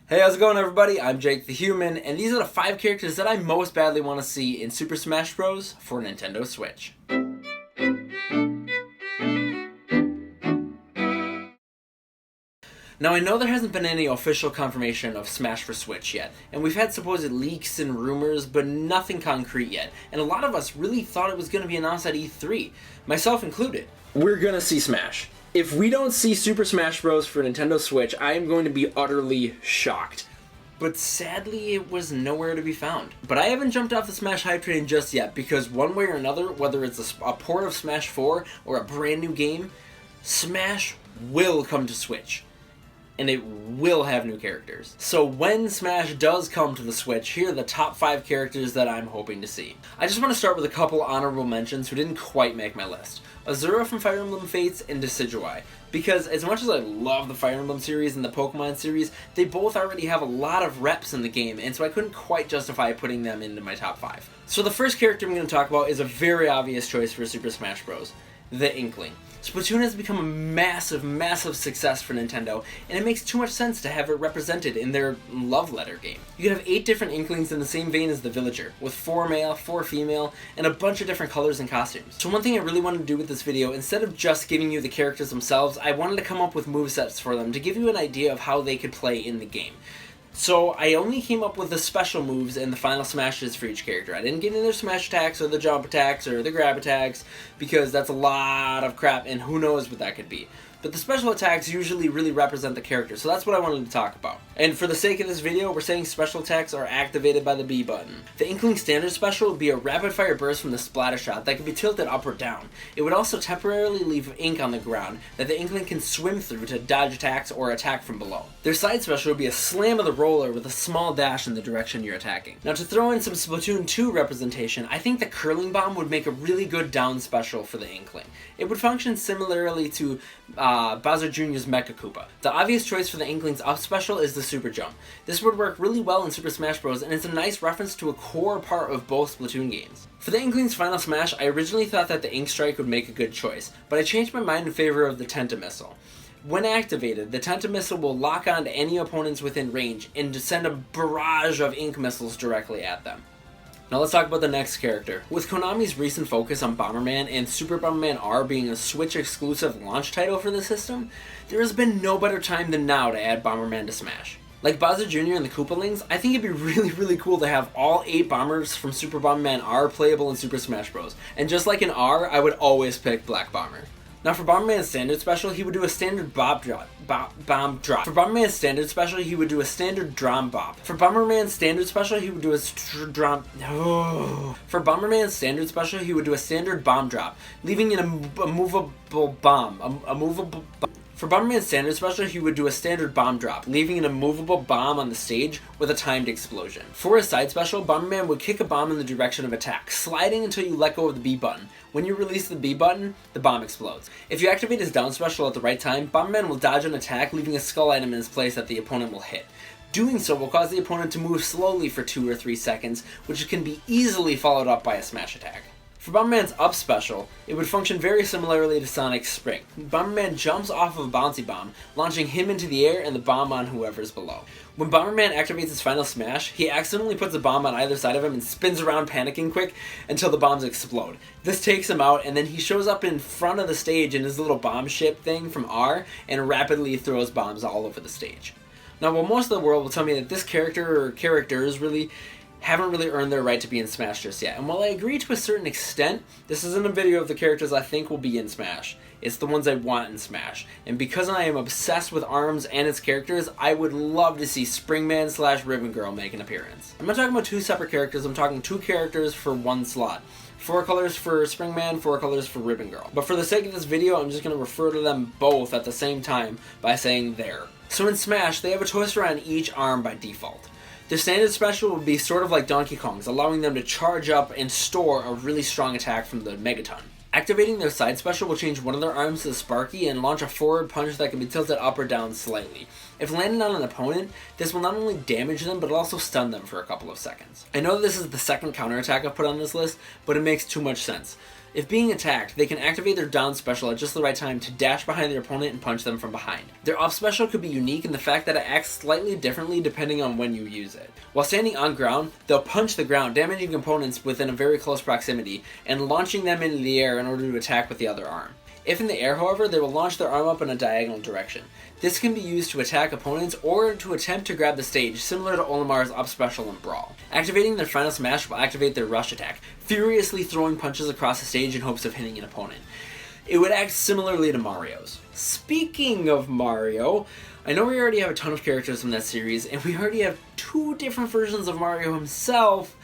Hey, how's it going, everybody? I'm Jake the Human, and these are the 5 characters that I most badly want to see in Super Smash Bros. For Nintendo Switch. Now, I know there hasn't been any official confirmation of Smash for Switch yet, and we've had supposed leaks and rumors, but nothing concrete yet, and a lot of us really thought it was going to be announced at E3, myself included. We're gonna see Smash. If we don't see Super Smash Bros. For Nintendo Switch, I am going to be utterly shocked. But sadly, it was nowhere to be found. But I haven't jumped off the Smash hype train just yet, because one way or another, whether it's a port of Smash 4 or a brand new game, Smash will come to Switch. And it will have new characters. So when Smash does come to the Switch, here are the top 5 characters that I'm hoping to see. I just want to start with a couple honorable mentions who didn't quite make my list. Azura from Fire Emblem Fates and Decidueye. Because as much as I love the Fire Emblem series and the Pokemon series, they both already have a lot of reps in the game, and so I couldn't quite justify putting them into my top 5. So the first character I'm going to talk about is a very obvious choice for Super Smash Bros. The Inkling. Splatoon has become a massive success for Nintendo, and it makes too much sense to have it represented in their love letter game. You could have 8 different Inklings in the same vein as the Villager, with 4 male, 4 female, and a bunch of different colors and costumes. So one thing I really wanted to do with this video, instead of just giving you the characters themselves, I wanted to come up with movesets for them to give you an idea of how they could play in the game. So I only came up with the special moves and the final smashes for each character. I didn't get into their smash attacks or the jump attacks or the grab attacks, because that's a lot of crap and who knows what that could be. But the special attacks usually really represent the character, so that's what I wanted to talk about. And for the sake of this video, we're saying special attacks are activated by the B button. The Inkling standard special would be a rapid fire burst from the splatter shot that could be tilted up or down. It would also temporarily leave ink on the ground that the Inkling can swim through to dodge attacks or attack from below. Their side special would be a slam of the roller with a small dash in the direction you're attacking. Now, to throw in some Splatoon 2 representation, I think the curling bomb would make a really good down special for the Inkling. It would function similarly to Bowser Jr.'s Mecha Koopa. The obvious choice for the Inkling's up special is the Super Jump. This would work really well in Super Smash Bros. And it's a nice reference to a core part of both Splatoon games. For the Inkling's final smash, I originally thought that the Ink Strike would make a good choice, but I changed my mind in favor of the Tenta Missile. When activated, the Tenta Missile will lock on to any opponents within range and send a barrage of ink missiles directly at them. Now let's talk about the next character. With Konami's recent focus on Bomberman and Super Bomberman R being a Switch exclusive launch title for the system, there has been no better time than now to add Bomberman to Smash. Like Bowser Jr. and the Koopalings, I think it'd be really cool to have all 8 bombers from Super Bomberman R playable in Super Smash Bros. And just like in R, I would always pick Black Bomber. Now for Bomberman's standard special, he would do a standard bomb drop. For Bomberman's standard special, he would do a standard drum bop. For Bomberman's standard special, he would do a For Bomberman's standard special, he would do a standard bomb drop, leaving in a movable bomb. For Bomberman's standard special, he would do a standard bomb drop, leaving an immovable bomb on the stage with a timed explosion. For his side special, Bomberman would kick a bomb in the direction of attack, sliding until you let go of the B button. When you release the B button, the bomb explodes. If you activate his down special at the right time, Bomberman will dodge an attack, leaving a skull item in his place that the opponent will hit. Doing so will cause the opponent to move slowly for 2 or 3 seconds, which can be easily followed up by a smash attack. For Bomberman's up special, it would function very similarly to Sonic's Spring. Bomberman jumps off of a bouncy bomb, launching him into the air and the bomb on whoever's below. When Bomberman activates his final smash, he accidentally puts a bomb on either side of him and spins around panicking quick until the bombs explode. This takes him out, and then he shows up in front of the stage in his little bomb ship thing from R and rapidly throws bombs all over the stage. Now, while most of the world will tell me that this character or characters haven't really earned their right to be in Smash just yet. And while I agree to a certain extent, this isn't a video of the characters I think will be in Smash. It's the ones I want in Smash. And because I am obsessed with ARMS and its characters, I would love to see Springman / Ribbon Girl make an appearance. I'm not talking about 2 separate characters, I'm talking 2 characters for 1 slot. 4 colors for Springman, 4 colors for Ribbon Girl. But for the sake of this video, I'm just going to refer to them both at the same time by saying there. So in Smash, they have a toaster on each arm by default. Their standard special would be sort of like Donkey Kong's, allowing them to charge up and store a really strong attack from the Megaton. Activating their side special will change one of their arms to Sparky and launch a forward punch that can be tilted up or down slightly. If landed on an opponent, this will not only damage them, but also stun them for a couple of seconds. I know this is the second counterattack I've put on this list, but it makes too much sense. If being attacked, they can activate their down special at just the right time to dash behind their opponent and punch them from behind. Their up special could be unique in the fact that it acts slightly differently depending on when you use it. While standing on ground, they'll punch the ground, damaging opponents within a very close proximity, and launching them into the air in order to attack with the other arm. If in the air, however, they will launch their arm up in a diagonal direction. This can be used to attack opponents or to attempt to grab the stage, similar to Olimar's up special in Brawl. Activating their final smash will activate their rush attack, furiously throwing punches across the stage in hopes of hitting an opponent. It would act similarly to Mario's. Speaking of Mario, I know we already have a ton of characters from that series, and we already have 2 different versions of Mario himself,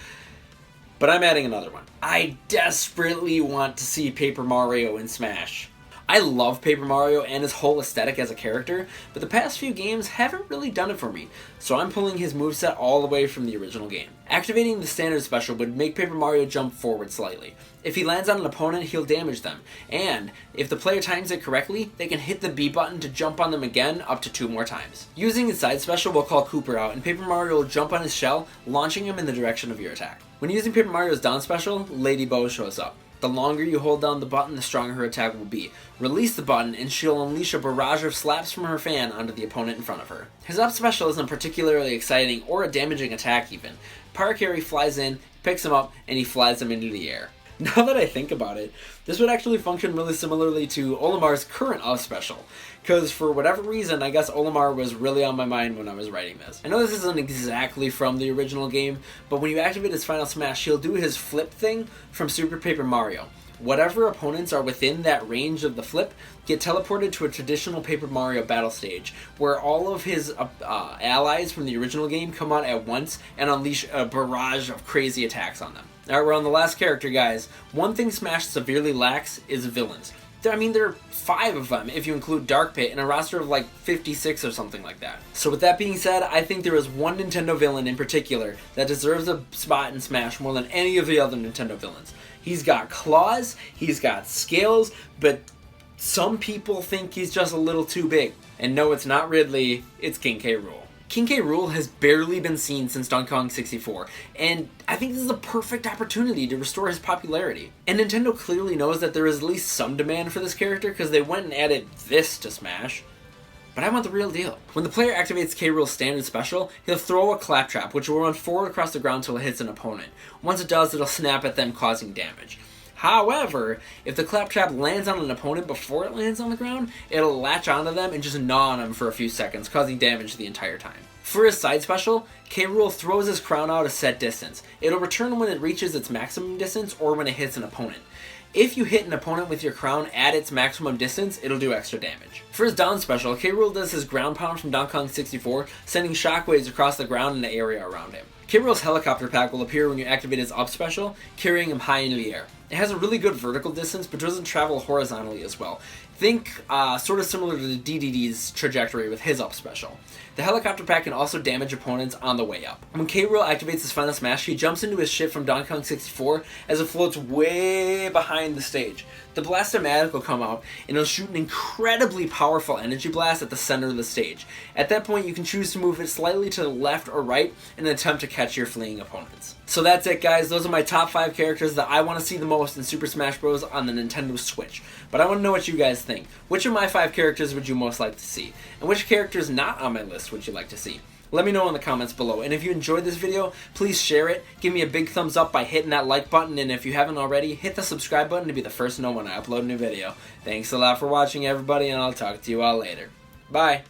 but I'm adding another one. I desperately want to see Paper Mario in Smash. I love Paper Mario and his whole aesthetic as a character, but the past few games haven't really done it for me, so I'm pulling his moveset all the way from the original game. Activating the standard special would make Paper Mario jump forward slightly. If he lands on an opponent, he'll damage them, and if the player times it correctly, they can hit the B button to jump on them again up to 2 more times. Using his side special will call Cooper out, and Paper Mario will jump on his shell, launching him in the direction of your attack. When using Paper Mario's down special, Lady Bo shows up. The longer you hold down the button, the stronger her attack will be. Release the button, and she'll unleash a barrage of slaps from her fan onto the opponent in front of her. His up special isn't particularly exciting or a damaging attack even. Power Carry flies in, picks him up, and he flies him into the air. Now that I think about it, this would actually function really similarly to Olimar's current up special, because for whatever reason, I guess Olimar was really on my mind when I was writing this. I know this isn't exactly from the original game, but when you activate his final smash, he'll do his flip thing from Super Paper Mario. Whatever opponents are within that range of the flip get teleported to a traditional Paper Mario battle stage, where all of his allies from the original game come out at once and unleash a barrage of crazy attacks on them. Alright, we're on the last character, guys. One thing Smash severely lacks is villains. I mean, there are 5 of them if you include Dark Pit, and a roster of like 56 or something like that. So with that being said, I think there is one Nintendo villain in particular that deserves a spot in Smash more than any of the other Nintendo villains. He's got claws, he's got scales, but some people think he's just a little too big. And no, it's not Ridley, it's King K. Rool. King K. Rool has barely been seen since Donkey Kong 64, and I think this is a perfect opportunity to restore his popularity. And Nintendo clearly knows that there is at least some demand for this character because they went and added this to Smash. But I want the real deal. When the player activates K. Rool's standard special, he'll throw a claptrap, which will run forward across the ground until it hits an opponent. Once it does, it'll snap at them, causing damage. However, if the claptrap lands on an opponent before it lands on the ground, it'll latch onto them and just gnaw on them for a few seconds, causing damage the entire time. For his side special, K. Rool throws his crown out a set distance. It'll return when it reaches its maximum distance or when it hits an opponent. If you hit an opponent with your crown at its maximum distance, it'll do extra damage. For his down special, K. Rool does his ground pound from Donkey Kong 64, sending shockwaves across the ground and the area around him. K. Rool's helicopter pack will appear when you activate his up special, carrying him high into the air. It has a really good vertical distance, but doesn't travel horizontally as well. Think sort of similar to the DDD's trajectory with his up special. The helicopter pack can also damage opponents on the way up. When K. Rool activates his final smash, he jumps into his ship from Donkey Kong 64 as it floats way behind the stage. The Blast-O-Matic will come out, and it'll shoot an incredibly powerful energy blast at the center of the stage. At that point, you can choose to move it slightly to the left or right in an attempt to catch your fleeing opponents. So that's it, guys. Those are my top 5 characters that I want to see the most in Super Smash Bros. On the Nintendo Switch. But I want to know what you guys think. Which of my 5 characters would you most like to see? And which characters not on my list would you like to see? Let me know in the comments below. And if you enjoyed this video, please share it. Give me a big thumbs up by hitting that like button. And if you haven't already, hit the subscribe button to be the first to know when I upload a new video. Thanks a lot for watching, everybody, and I'll talk to you all later. Bye.